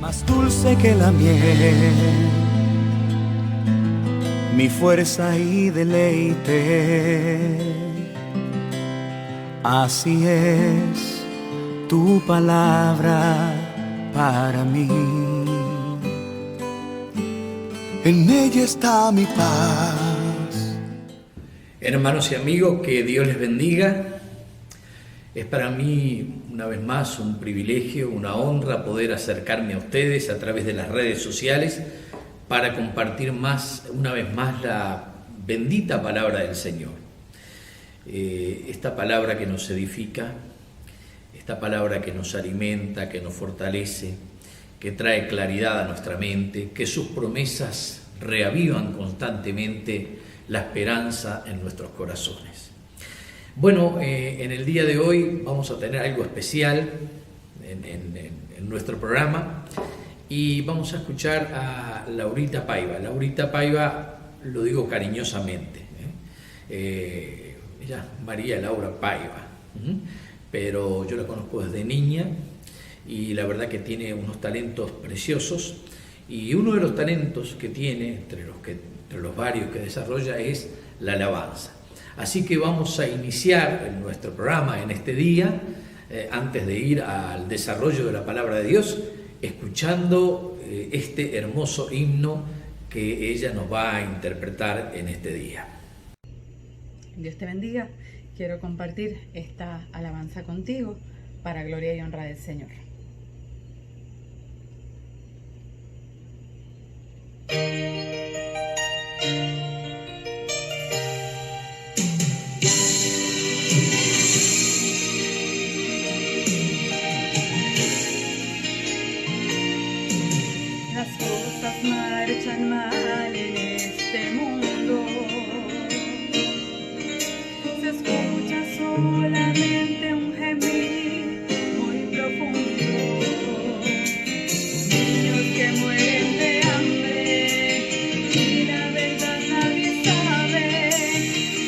más dulce que la miel, mi fuerza y deleite. Así es tu palabra para mí. En ella está mi paz. Hermanos y amigos, que Dios les bendiga. Es para mí, una vez más, un privilegio, una honra poder acercarme a ustedes a través de las redes sociales para compartir una vez más, la bendita palabra del Señor. Esta palabra que nos edifica, esta palabra que nos alimenta, que nos fortalece, que trae claridad a nuestra mente, que sus promesas reavivan constantemente la esperanza en nuestros corazones. Bueno, en el día de hoy vamos a tener algo especial en nuestro programa y vamos a escuchar a Laurita Paiva. Laurita Paiva, lo digo cariñosamente, ella María Laura Paiva, pero yo la conozco desde niña y la verdad que tiene unos talentos preciosos, y uno de los talentos que tiene, entre los varios que desarrolla, es la alabanza. Así que vamos a iniciar nuestro programa en este día, antes de ir al desarrollo de la palabra de Dios, escuchando este hermoso himno que ella nos va a interpretar en este día. Dios te bendiga. Quiero compartir esta alabanza contigo para gloria y honra del Señor. Las cosas marchan mal en este mundo. Se escucha solamente un gemir muy profundo. Niños que mueren de hambre y la verdad nadie sabe.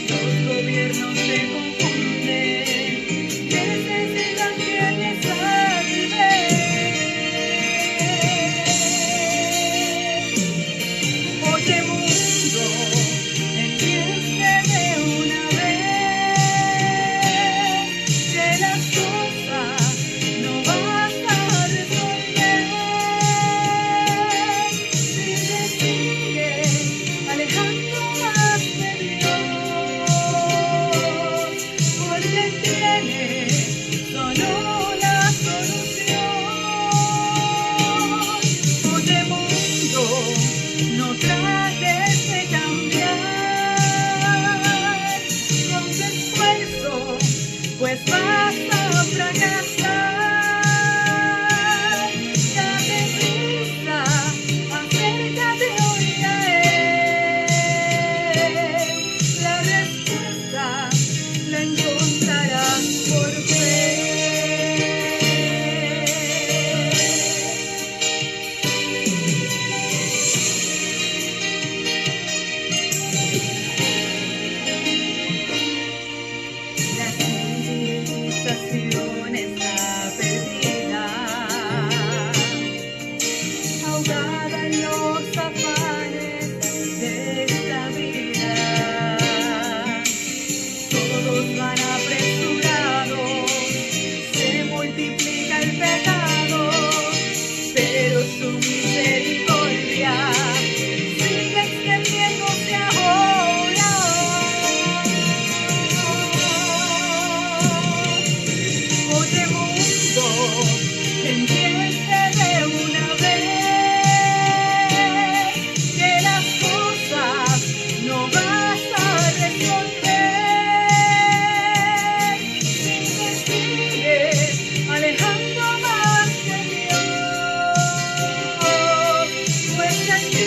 Los gobiernos se confunden, necesitan quien les salve. Oye mundo, entiende de una vez que las cosas no vas a resolver. Sigue alejando más de Dios, porque Él tiene solo la solución. Oye mundo, no trates de cambiar con tu esfuerzo, pues vas a fracasar. Date prisa, acércate hoy a Él. La respuesta la encontrarás por fe. La civilización está perdida, ahogada en los afanes de esta vida. Todos van apresurados, se multiplica el pecado, pero su misericordia sigue extendiéndose ahora. Oye mundo, entiende de una vez que las cosas no vas a resolver. Sigue alejando más de Dios, pues aquí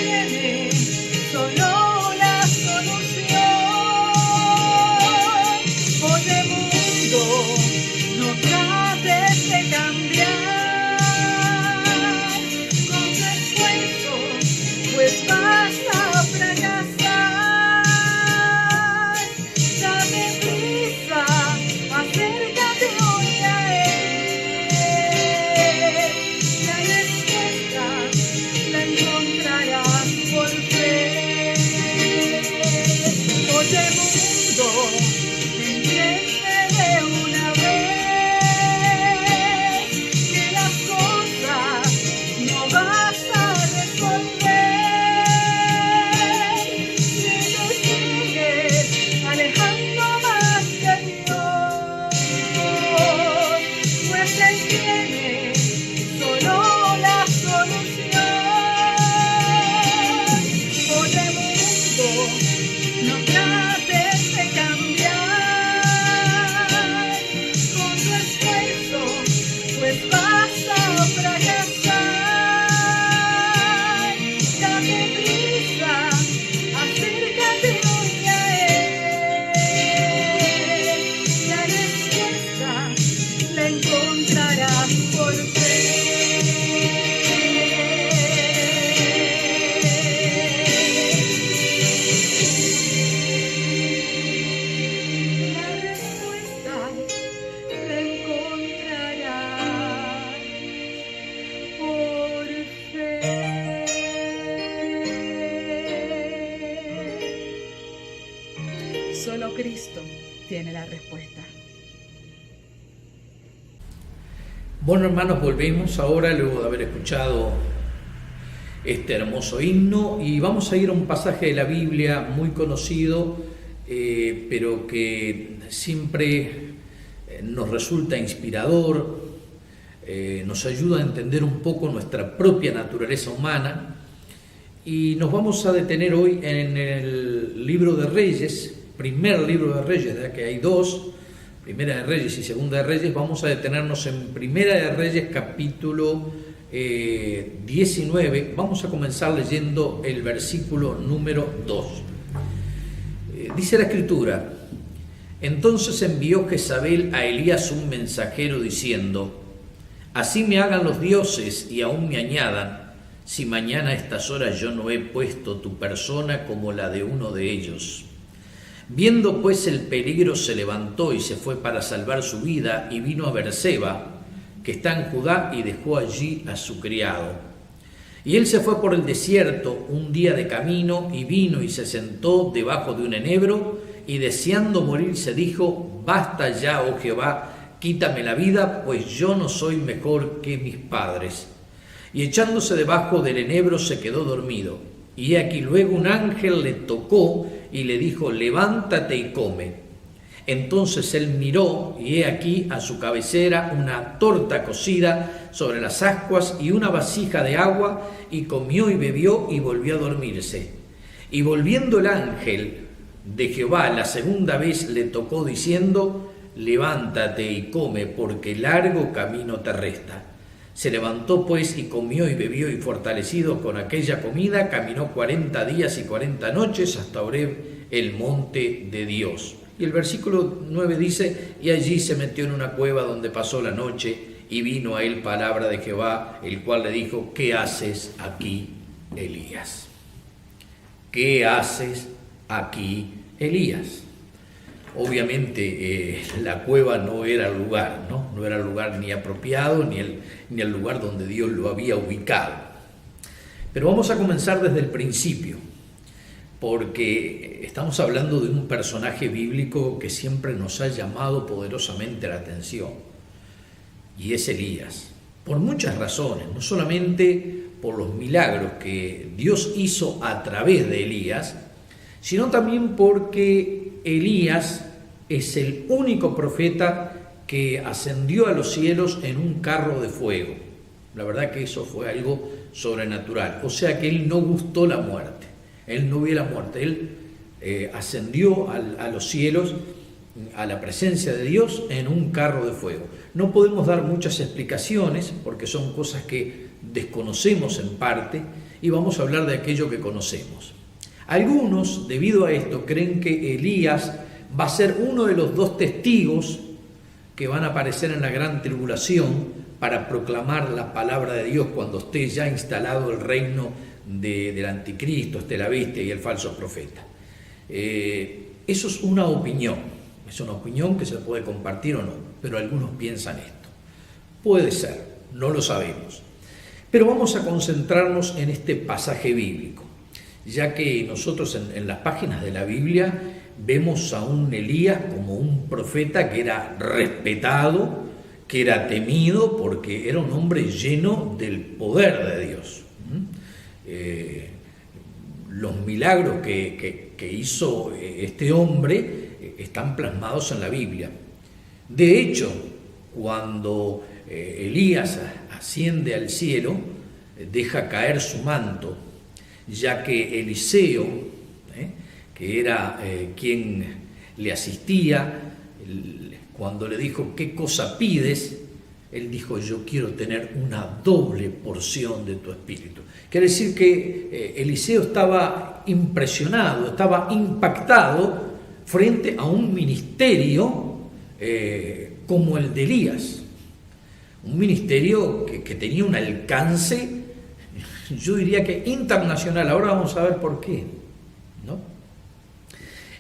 Cristo tiene la respuesta. Bueno, hermanos, volvemos ahora luego de haber escuchado este hermoso himno y vamos a ir a un pasaje de la Biblia muy conocido, pero que siempre nos resulta inspirador, nos ayuda a entender un poco nuestra propia naturaleza humana, y nos vamos a detener hoy en el libro de Reyes, primer libro de Reyes, ya que hay dos, Primera de Reyes y Segunda de Reyes. Vamos a detenernos en Primera de Reyes, capítulo 19. Vamos a comenzar leyendo el versículo número 2. Dice la Escritura: entonces envió Jezabel a Elías un mensajero diciendo: así me hagan los dioses y aún me añadan, si mañana a estas horas yo no he puesto tu persona como la de uno de ellos. Viendo pues el peligro, se levantó y se fue para salvar su vida, y vino a Beerseba, que está en Judá, y dejó allí a su criado. Y él se fue por el desierto un día de camino, y vino y se sentó debajo de un enebro, y deseando morir se dijo: basta ya, oh Jehová, quítame la vida, pues yo no soy mejor que mis padres. Y echándose debajo del enebro se quedó dormido. Y aquí luego un ángel le tocó y le dijo: levántate y come. Entonces él miró, y he aquí a su cabecera una torta cocida sobre las ascuas y una vasija de agua, y comió y bebió y volvió a dormirse. Y volviendo el ángel de Jehová la segunda vez le tocó diciendo: levántate y come, porque largo camino te resta. Se levantó pues y comió y bebió, y fortalecido con aquella comida caminó 40 días y 40 noches hasta Horeb, el monte de Dios. Y el versículo 9 dice: y allí se metió en una cueva donde pasó la noche, y vino a él palabra de Jehová, el cual le dijo: ¿qué haces aquí, Elías? ¿Qué haces aquí, Elías? Obviamente la cueva no era el lugar, no era el lugar ni apropiado, ni el lugar donde Dios lo había ubicado. Pero vamos a comenzar desde el principio, porque estamos hablando de un personaje bíblico que siempre nos ha llamado poderosamente la atención, y es Elías, por muchas razones, no solamente por los milagros que Dios hizo a través de Elías, sino también porque Elías es el único profeta que ascendió a los cielos en un carro de fuego. La verdad que eso fue algo sobrenatural. O sea que él no gustó la muerte, él no vio la muerte, él ascendió a los cielos, a la presencia de Dios en un carro de fuego. No podemos dar muchas explicaciones porque son cosas que desconocemos en parte, y vamos a hablar de aquello que conocemos. Algunos, debido a esto, creen que Elías va a ser uno de los dos testigos que van a aparecer en la gran tribulación para proclamar la palabra de Dios cuando esté ya instalado el reino del anticristo, esté la bestia y el falso profeta. Eso es una opinión que se puede compartir o no, pero algunos piensan esto. Puede ser, no lo sabemos. Pero vamos a concentrarnos en este pasaje bíblico, ya que nosotros en las páginas de la Biblia vemos a un Elías como un profeta que era respetado, que era temido, porque era un hombre lleno del poder de Dios. Los milagros que hizo este hombre están plasmados en la Biblia. De hecho, cuando Elías asciende al cielo, deja caer su manto, ya que Eliseo, que era quien le asistía, cuando le dijo: ¿qué cosa pides?, él dijo: yo quiero tener una doble porción de tu espíritu. Quiere decir que Eliseo estaba impresionado, estaba impactado frente a un ministerio como el de Elías, un ministerio que tenía un alcance, yo diría que internacional. Ahora vamos a ver por qué, ¿no?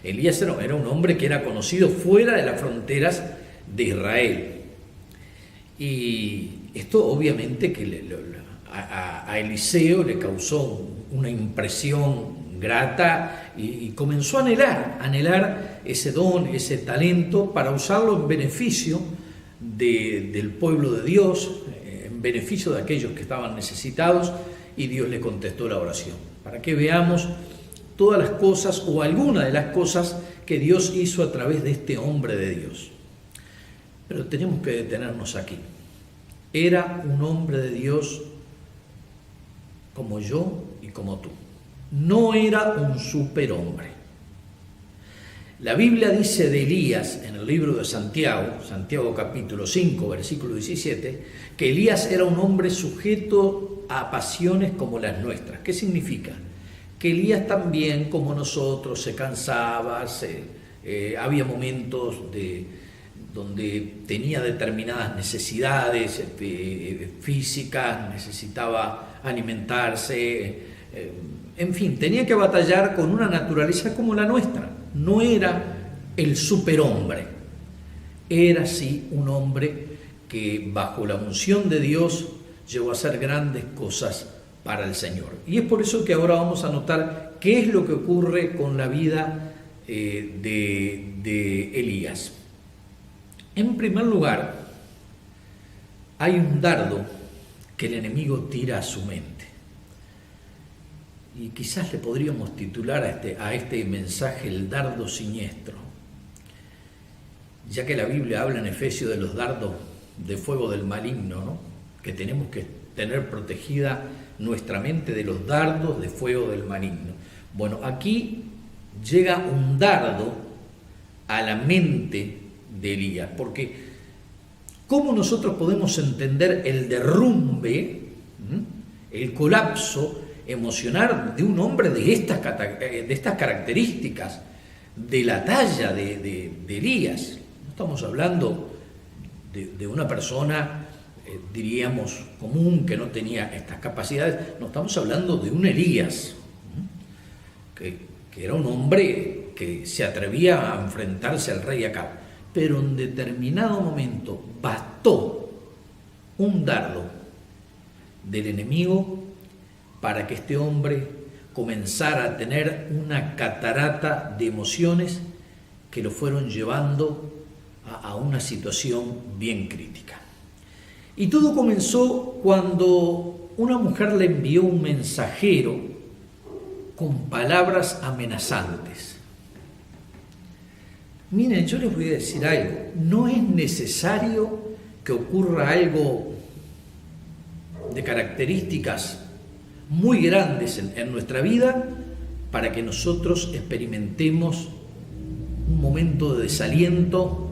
Elías era un hombre que era conocido fuera de las fronteras de Israel. Y esto obviamente que a Eliseo le causó una impresión grata y comenzó a anhelar ese don, ese talento para usarlo en beneficio del pueblo de Dios, en beneficio de aquellos que estaban necesitados, y Dios le contestó la oración. Para que veamos todas las cosas o algunas de las cosas que Dios hizo a través de este hombre de Dios. Pero tenemos que detenernos aquí. Era un hombre de Dios como yo y como tú. No era un superhombre. La Biblia dice de Elías en el libro de Santiago capítulo 5, versículo 17, que Elías era un hombre sujeto a pasiones como las nuestras. ¿Qué significa? Que Elías también, como nosotros, se cansaba, había momentos donde tenía determinadas necesidades físicas, necesitaba alimentarse, en fin, tenía que batallar con una naturaleza como la nuestra. No era el superhombre, era sí un hombre que bajo la unción de Dios llegó a hacer grandes cosas para el Señor. Y es por eso que ahora vamos a notar qué es lo que ocurre con la vida de Elías. En primer lugar, hay un dardo que el enemigo tira a su mente. Y quizás le podríamos titular a este mensaje el dardo siniestro, ya que la Biblia habla en Efesios de los dardos de fuego del maligno, ¿no? Que tenemos que tener protegida nuestra mente de los dardos de fuego del maligno. Bueno, aquí llega un dardo a la mente de Elías, porque ¿cómo nosotros podemos entender el derrumbe, el colapso emocional de un hombre de estas características, de la talla de Elías? No estamos hablando de una persona, diríamos, común, que no tenía estas capacidades. No, estamos hablando de un Elías, que era un hombre que se atrevía a enfrentarse al rey Acab. Pero en determinado momento bastó un dardo del enemigo para que este hombre comenzara a tener una catarata de emociones que lo fueron llevando a una situación bien crítica. Y todo comenzó cuando una mujer le envió un mensajero con palabras amenazantes. Miren, yo les voy a decir algo, no es necesario que ocurra algo de características muy grandes en nuestra vida para que nosotros experimentemos un momento de desaliento,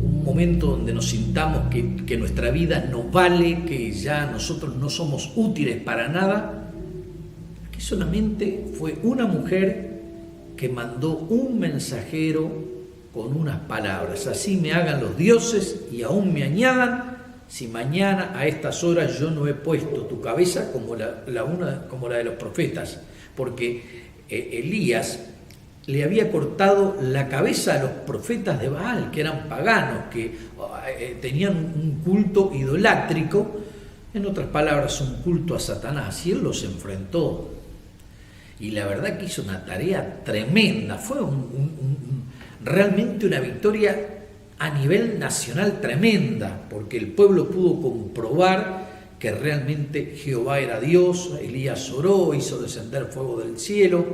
un momento donde nos sintamos que nuestra vida no vale, que ya nosotros no somos útiles para nada. Aquí solamente fue una mujer que mandó un mensajero con unas palabras: así me hagan los dioses y aún me añadan, si mañana a estas horas yo no he puesto tu cabeza como la de los profetas. Porque Elías le había cortado la cabeza a los profetas de Baal, que eran paganos, que tenían un culto idolátrico, en otras palabras, un culto a Satanás, y él los enfrentó. Y la verdad que hizo una tarea tremenda, fue realmente una victoria a nivel nacional tremenda, porque el pueblo pudo comprobar que realmente Jehová era Dios. Elías oró, hizo descender fuego del cielo,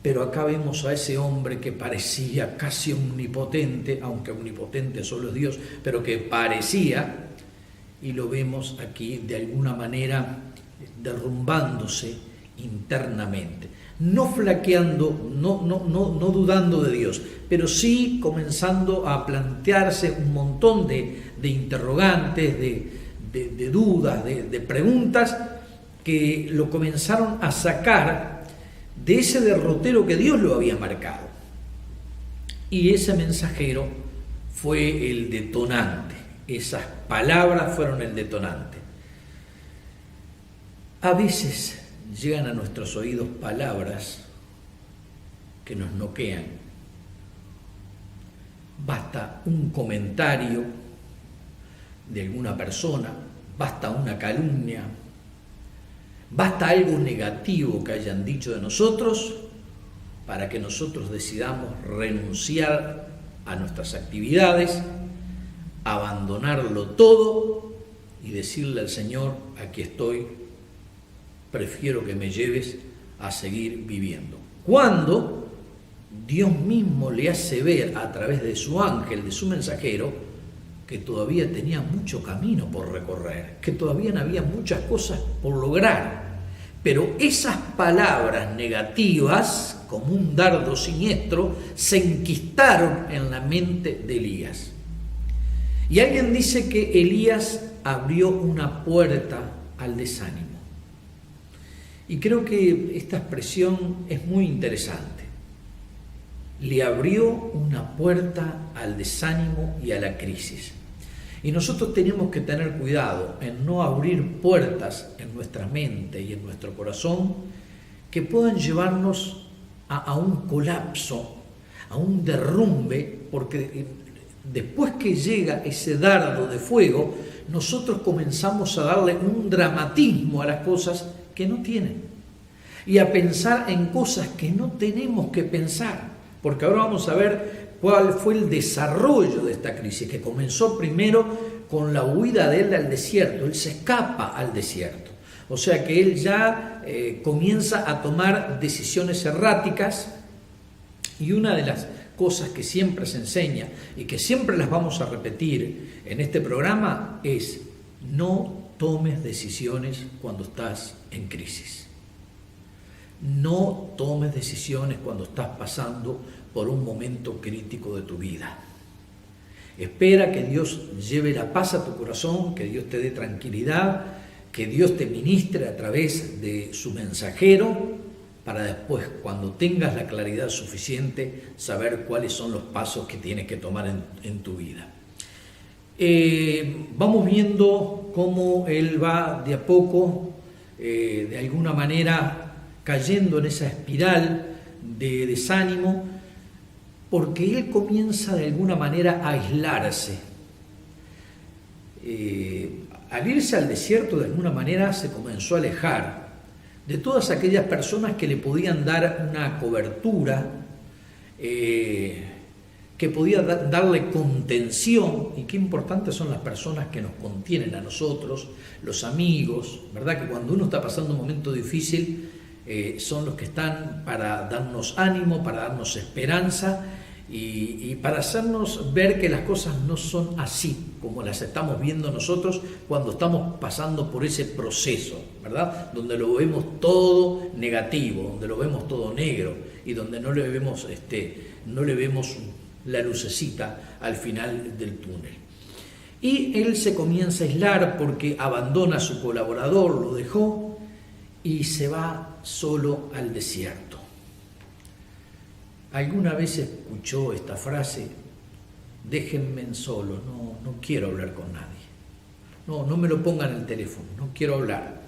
pero acá vemos a ese hombre que parecía casi omnipotente, aunque omnipotente solo es Dios, pero que parecía, y lo vemos aquí de alguna manera derrumbándose internamente, no flaqueando, no dudando de Dios, pero sí comenzando a plantearse un montón de interrogantes, de dudas, de preguntas que lo comenzaron a sacar de ese derrotero que Dios lo había marcado. Y ese mensajero fue el detonante, esas palabras fueron el detonante. A veces llegan a nuestros oídos palabras que nos noquean. Basta un comentario de alguna persona, basta una calumnia, Basta algo negativo que hayan dicho de nosotros para que nosotros decidamos renunciar a nuestras actividades, abandonarlo todo y decirle al Señor: aquí estoy, prefiero que me lleves a seguir viviendo. Cuando Dios mismo le hace ver a través de su ángel, de su mensajero, que todavía tenía mucho camino por recorrer, que todavía había muchas cosas por lograr. Pero esas palabras negativas, como un dardo siniestro, se enquistaron en la mente de Elías. Y alguien dice que Elías abrió una puerta al desánimo. Y creo que esta expresión es muy interesante. Le abrió una puerta al desánimo y a la crisis. Y nosotros tenemos que tener cuidado en no abrir puertas en nuestra mente y en nuestro corazón que puedan llevarnos a un colapso, a un derrumbe, porque después que llega ese dardo de fuego, nosotros comenzamos a darle un dramatismo a las cosas que no tienen y a pensar en cosas que no tenemos que pensar, porque ahora vamos a ver cuál fue el desarrollo de esta crisis, que comenzó primero con la huida de él al desierto. Él se escapa al desierto, o sea que él ya comienza a tomar decisiones erráticas, y una de las cosas que siempre se enseña y que siempre las vamos a repetir en este programa es: no tomes decisiones cuando estás en crisis. No tomes decisiones cuando estás pasando por un momento crítico de tu vida. Espera que Dios lleve la paz a tu corazón, que Dios te dé tranquilidad, que Dios te ministre a través de su mensajero, para después, cuando tengas la claridad suficiente, saber cuáles son los pasos que tienes que tomar en tu vida. Vamos viendo cómo él va de a poco, de alguna manera, cayendo en esa espiral de desánimo, porque él comienza de alguna manera a aislarse. Al irse al desierto, de alguna manera se comenzó a alejar de todas aquellas personas que le podían dar una cobertura, que podía darle contención. Y qué importantes son las personas que nos contienen a nosotros, los amigos, ¿verdad? Que cuando uno está pasando un momento difícil, son los que están para darnos ánimo, para darnos esperanza y para hacernos ver que las cosas no son así como las estamos viendo nosotros cuando estamos pasando por ese proceso, ¿verdad? Donde lo vemos todo negativo, donde lo vemos todo negro y donde no le vemos la lucecita al final del túnel. Y él se comienza a aislar porque abandona a su colaborador, lo dejó y se va solo al desierto. ¿Alguna vez escuchó esta frase? Déjenme en solo, no quiero hablar con nadie. No me lo pongan en el teléfono, no quiero hablar.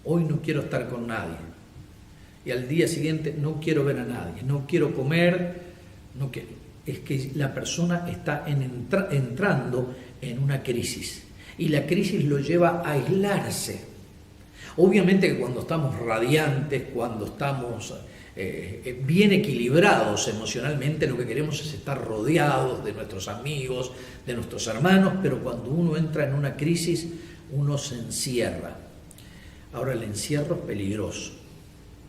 Hoy no quiero estar con nadie. Y al día siguiente no quiero ver a nadie, no quiero comer, no quiero. Es que la persona está entrando en una crisis y la crisis lo lleva a aislarse. Obviamente que cuando estamos radiantes, cuando estamos bien equilibrados emocionalmente, lo que queremos es estar rodeados de nuestros amigos, de nuestros hermanos, pero cuando uno entra en una crisis, uno se encierra. Ahora, el encierro es peligroso.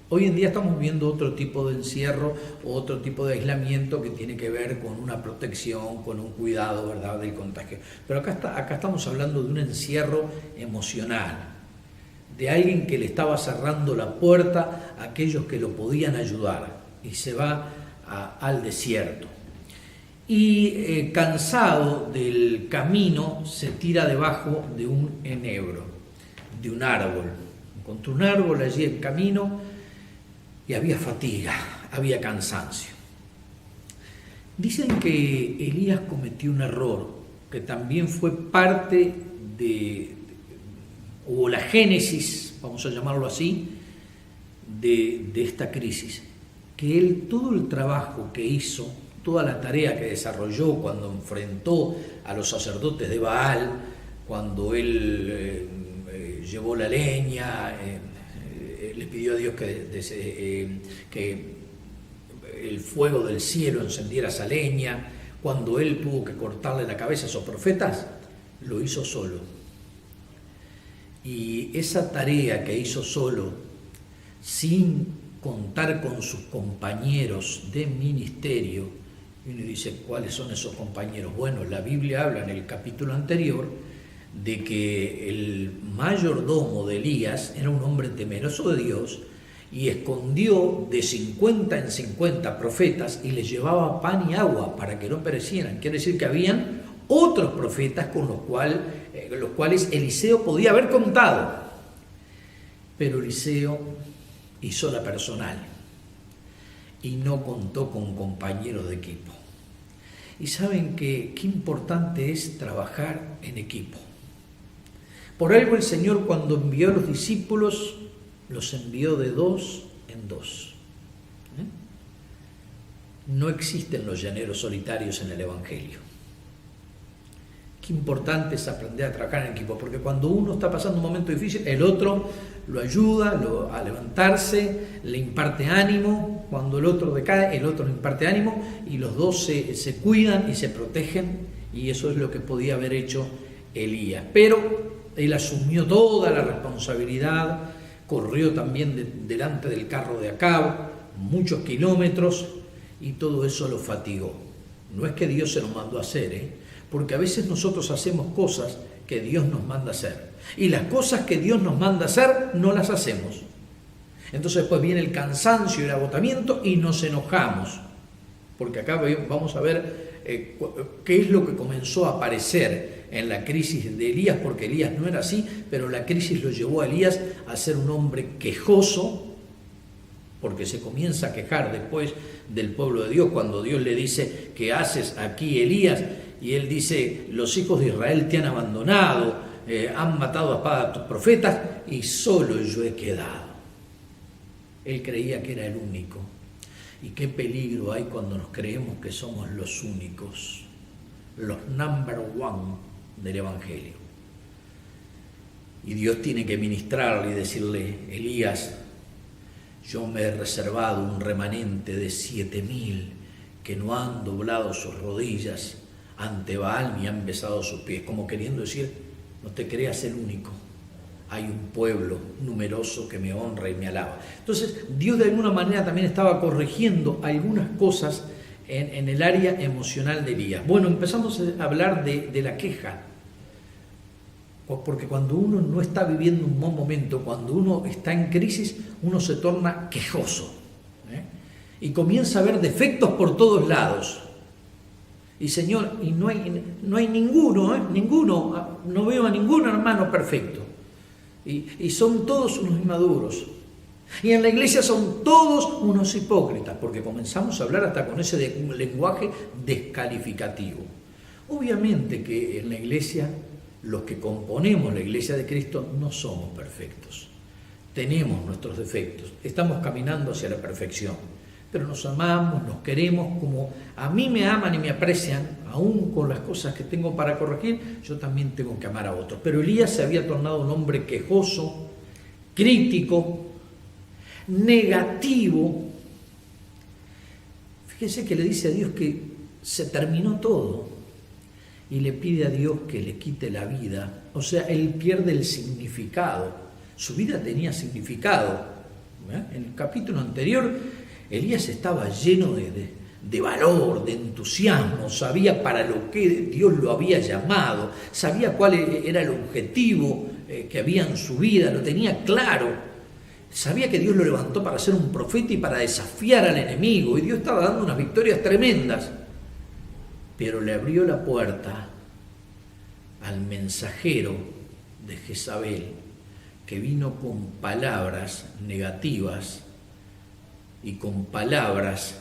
Hoy en día estamos viendo otro tipo de encierro, otro tipo de aislamiento que tiene que ver con una protección, con un cuidado, ¿verdad?, del contagio. Pero acá estamos hablando de un encierro emocional, de alguien que le estaba cerrando la puerta a aquellos que lo podían ayudar y se va al desierto. Y cansado del camino, se tira debajo de un enebro, de un árbol. Encontró un árbol allí en camino y había fatiga, había cansancio. Dicen que Elías cometió un error, que también fue parte o la génesis, vamos a llamarlo así, de esta crisis, que él, todo el trabajo que hizo, toda la tarea que desarrolló cuando enfrentó a los sacerdotes de Baal, cuando él llevó la leña, le pidió a Dios que el fuego del cielo encendiera esa leña. Cuando él tuvo que cortarle la cabeza a esos profetas, lo hizo solo. Y esa tarea que hizo solo, sin contar con sus compañeros de ministerio, y uno dice, ¿cuáles son esos compañeros? Bueno, la Biblia habla en el capítulo anterior de que el mayordomo de Elías era un hombre temeroso de Dios y escondió de 50 en 50 profetas y les llevaba pan y agua para que no perecieran. Quiere decir que habían otros profetas con los cuales Eliseo podía haber contado. Pero Eliseo hizo la personal y no contó con compañeros de equipo. Y saben qué importante es trabajar en equipo. Por algo el Señor, cuando envió a los discípulos, los envió de 2 en 2. No existen los llaneros solitarios en el Evangelio. Qué importante es aprender a trabajar en equipo, porque cuando uno está pasando un momento difícil, el otro lo ayuda a levantarse, le imparte ánimo. Cuando el otro decae, el otro le imparte ánimo, y los dos se cuidan y se protegen, y eso es lo que podía haber hecho Elías. Pero él asumió toda la responsabilidad, corrió también delante del carro de Acab, muchos kilómetros, y todo eso lo fatigó. No es que Dios se lo mandó a hacer, porque a veces nosotros hacemos cosas que Dios nos manda a hacer, y las cosas que Dios nos manda a hacer no las hacemos. Entonces después viene el cansancio y el agotamiento y nos enojamos, porque acá vamos a ver qué es lo que comenzó a aparecer en la crisis de Elías, porque Elías no era así, pero la crisis lo llevó a Elías a ser un hombre quejoso, porque se comienza a quejar después del pueblo de Dios, cuando Dios le dice, ¿qué haces aquí, Elías? Y él dice, los hijos de Israel te han abandonado, han matado a espada a tus profetas y solo yo he quedado. Él creía que era el único. Y qué peligro hay cuando nos creemos que somos los únicos, los number one del Evangelio. Y Dios tiene que ministrarle y decirle, Elías, yo me he reservado un remanente de 7.000 que no han doblado sus rodillas ante Baal ni han besado sus pies, como queriendo decir, no te creas el único, hay un pueblo numeroso que me honra y me alaba. Entonces Dios de alguna manera también estaba corrigiendo algunas cosas en el área emocional de Elías. Bueno, empezamos a hablar de la queja, porque cuando uno no está viviendo un buen momento, cuando uno está en crisis, uno se torna quejoso, y comienza a ver defectos por todos lados. Y Señor, y no hay ninguno, no veo a ningún hermano perfecto. Y son todos unos inmaduros. Y en la iglesia son todos unos hipócritas, porque comenzamos a hablar hasta con ese lenguaje descalificativo. Obviamente que en la iglesia, los que componemos la iglesia de Cristo no somos perfectos. Tenemos nuestros defectos, estamos caminando hacia la perfección. Pero nos amamos, nos queremos, como a mí me aman y me aprecian, aún con las cosas que tengo para corregir, yo también tengo que amar a otros. Pero Elías se había tornado un hombre quejoso, crítico, negativo. Fíjense que le dice a Dios que se terminó todo y le pide a Dios que le quite la vida. O sea, él pierde el significado. Su vida tenía significado. En el capítulo anterior, Elías estaba lleno de valor, de entusiasmo, sabía para lo que Dios lo había llamado, sabía cuál era el objetivo que había en su vida, lo tenía claro, sabía que Dios lo levantó para ser un profeta y para desafiar al enemigo, y Dios estaba dando unas victorias tremendas, pero le abrió la puerta al mensajero de Jezabel, que vino con palabras negativas y con palabras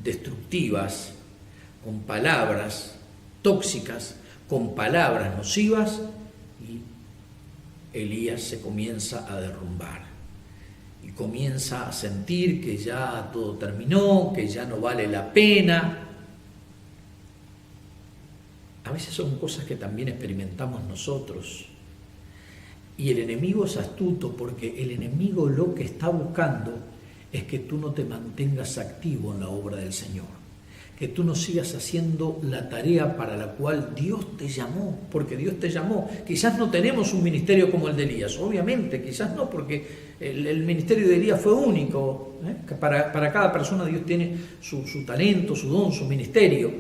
destructivas, con palabras tóxicas, con palabras nocivas, y Elías se comienza a derrumbar y comienza a sentir que ya todo terminó, que ya no vale la pena. A veces son cosas que también experimentamos nosotros. Y el enemigo es astuto porque el enemigo lo que está buscando es que tú no te mantengas activo en la obra del Señor, que tú no sigas haciendo la tarea para la cual Dios te llamó, porque Dios te llamó. Quizás no tenemos un ministerio como el de Elías, obviamente, quizás no, porque el ministerio de Elías fue único, que para cada persona Dios tiene su talento, su don, su ministerio,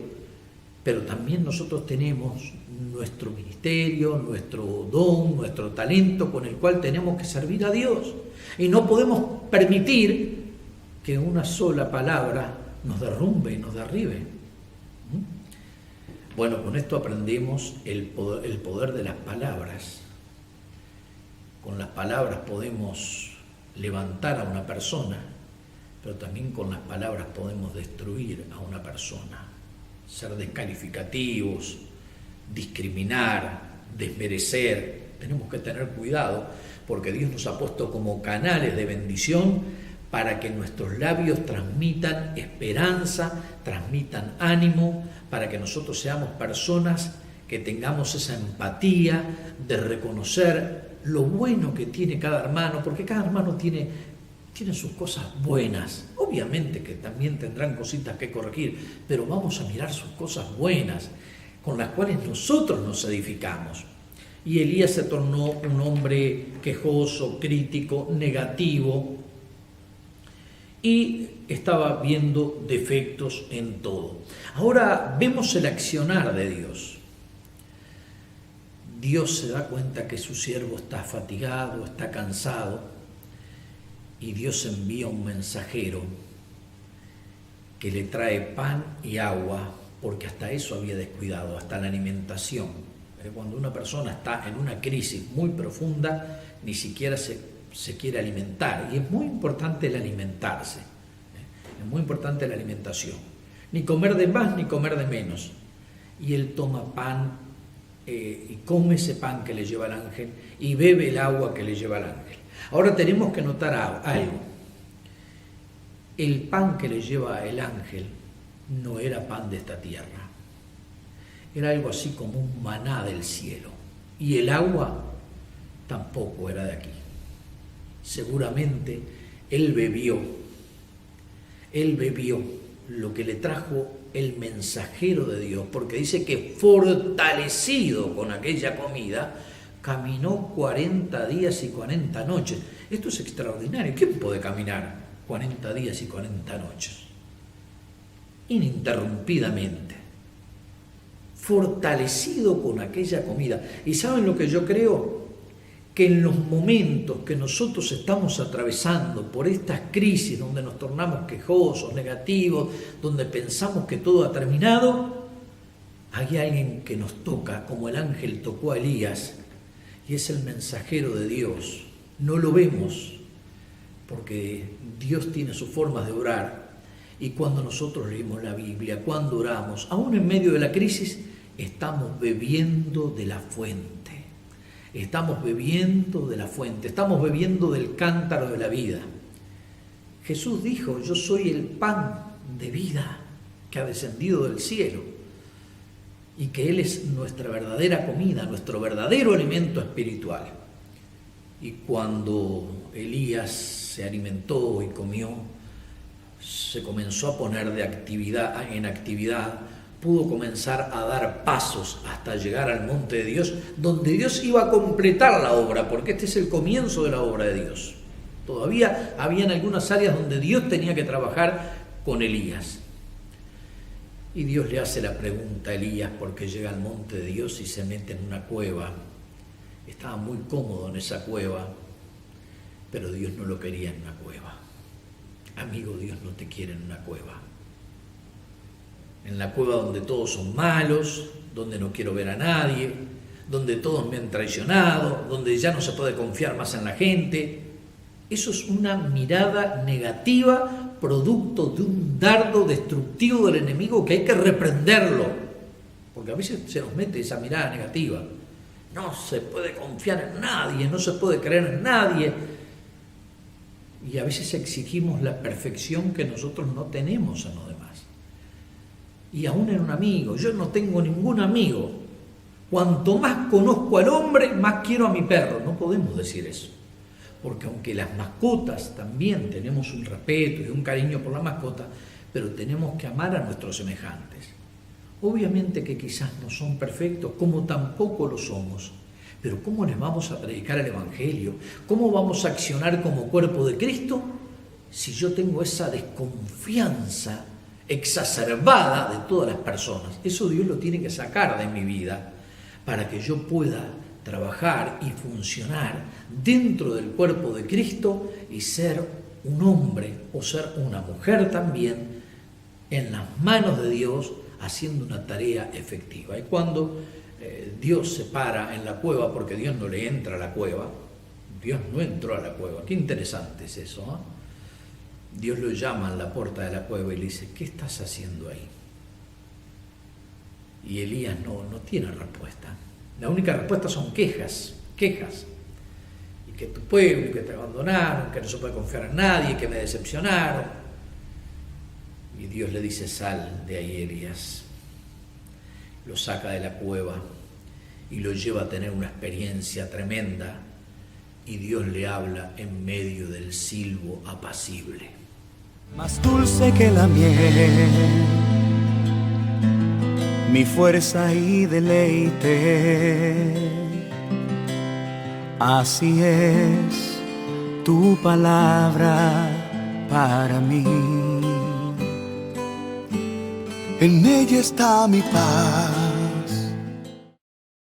pero también nosotros tenemos nuestro ministerio, nuestro don, nuestro talento con el cual tenemos que servir a Dios. Y no podemos permitir que una sola palabra nos derrumbe y nos derribe. Bueno, con esto aprendemos el poder de las palabras. Con las palabras podemos levantar a una persona, pero también con las palabras podemos destruir a una persona, ser descalificativos, discriminar, desmerecer. Tenemos que tener cuidado porque Dios nos ha puesto como canales de bendición para que nuestros labios transmitan esperanza, transmitan ánimo, para que nosotros seamos personas que tengamos esa empatía de reconocer lo bueno que tiene cada hermano, porque cada hermano tiene sus cosas buenas. Obviamente que también tendrán cositas que corregir, pero vamos a mirar sus cosas buenas, con las cuales nosotros nos edificamos. Y Elías se tornó un hombre quejoso, crítico, negativo, y estaba viendo defectos en todo. Ahora vemos el accionar de Dios. Dios se da cuenta que su siervo está fatigado, está cansado, y Dios envía un mensajero que le trae pan y agua, porque hasta eso había descuidado, hasta la alimentación. Cuando una persona está en una crisis muy profunda, ni siquiera se quiere alimentar, y es muy importante el alimentarse, es muy importante la alimentación, ni comer de más ni comer de menos. Y él toma pan y come ese pan que le lleva el ángel y bebe el agua que le lleva el ángel. Ahora tenemos que notar algo: el pan que le lleva el ángel no era pan de esta tierra, era algo así como un maná del cielo, y el agua tampoco era de aquí. Seguramente él bebió lo que le trajo el mensajero de Dios, porque dice que fortalecido con aquella comida, caminó 40 días y 40 noches. Esto es extraordinario. ¿Quién puede caminar 40 días y 40 noches? Ininterrumpidamente. Fortalecido con aquella comida. ¿Y saben lo que yo creo? Que en los momentos que nosotros estamos atravesando por estas crisis donde nos tornamos quejosos, negativos, donde pensamos que todo ha terminado, hay alguien que nos toca, como el ángel tocó a Elías, y es el mensajero de Dios. No lo vemos, porque Dios tiene sus formas de orar, y cuando nosotros leemos la Biblia, cuando oramos, aún en medio de la crisis, estamos bebiendo de la fuente. Estamos bebiendo de la fuente, estamos bebiendo del cántaro de la vida. Jesús dijo: yo soy el pan de vida que ha descendido del cielo, y que Él es nuestra verdadera comida, nuestro verdadero alimento espiritual. Y cuando Elías se alimentó y comió, se comenzó a poner en actividad, pudo comenzar a dar pasos hasta llegar al monte de Dios, donde Dios iba a completar la obra, porque este es el comienzo de la obra de Dios. Todavía habían algunas áreas donde Dios tenía que trabajar con Elías. Y Dios le hace la pregunta a Elías, porque llega al monte de Dios y se mete en una cueva. Estaba muy cómodo en esa cueva, pero Dios no lo quería en una cueva. Amigo, Dios no te quiere en una cueva. En la cueva donde todos son malos, donde no quiero ver a nadie, donde todos me han traicionado, donde ya no se puede confiar más en la gente. Eso es una mirada negativa, producto de un dardo destructivo del enemigo que hay que reprenderlo, porque a veces se nos mete esa mirada negativa. No se puede confiar en nadie, no se puede creer en nadie, y a veces exigimos la perfección que nosotros no tenemos en los demás. Y aún en un amigo, yo no tengo ningún amigo Cuanto más conozco al hombre, más quiero a mi perro. No podemos decir eso. Porque aunque las mascotas también tenemos un respeto y un cariño por la mascota, pero tenemos que amar a nuestros semejantes. Obviamente que quizás no son perfectos, como tampoco lo somos. Pero ¿cómo les vamos a predicar el Evangelio? ¿Cómo vamos a accionar como cuerpo de Cristo si yo tengo esa desconfianza exacerbada de todas las personas? Eso Dios lo tiene que sacar de mi vida para que yo pueda trabajar y funcionar dentro del cuerpo de Cristo y ser un hombre o ser una mujer también en las manos de Dios haciendo una tarea efectiva. Y cuando Dios se para en la cueva, porque Dios no le entra a la cueva, Dios no entró a la cueva, qué interesante es eso, ¿eh? Dios lo llama a la puerta de la cueva y le dice, ¿qué estás haciendo ahí? Y Elías no tiene respuesta. La única respuesta son quejas. Y que tu pueblo, que te abandonaron, que no se puede confiar en nadie, que me decepcionaron. Y Dios le dice, sal de ahí, Elías. Lo saca de la cueva y lo lleva a tener una experiencia tremenda. Y Dios le habla en medio del silbo apacible. Más dulce que la miel, mi fuerza y deleite. Así es tu palabra para mí. En ella está mi paz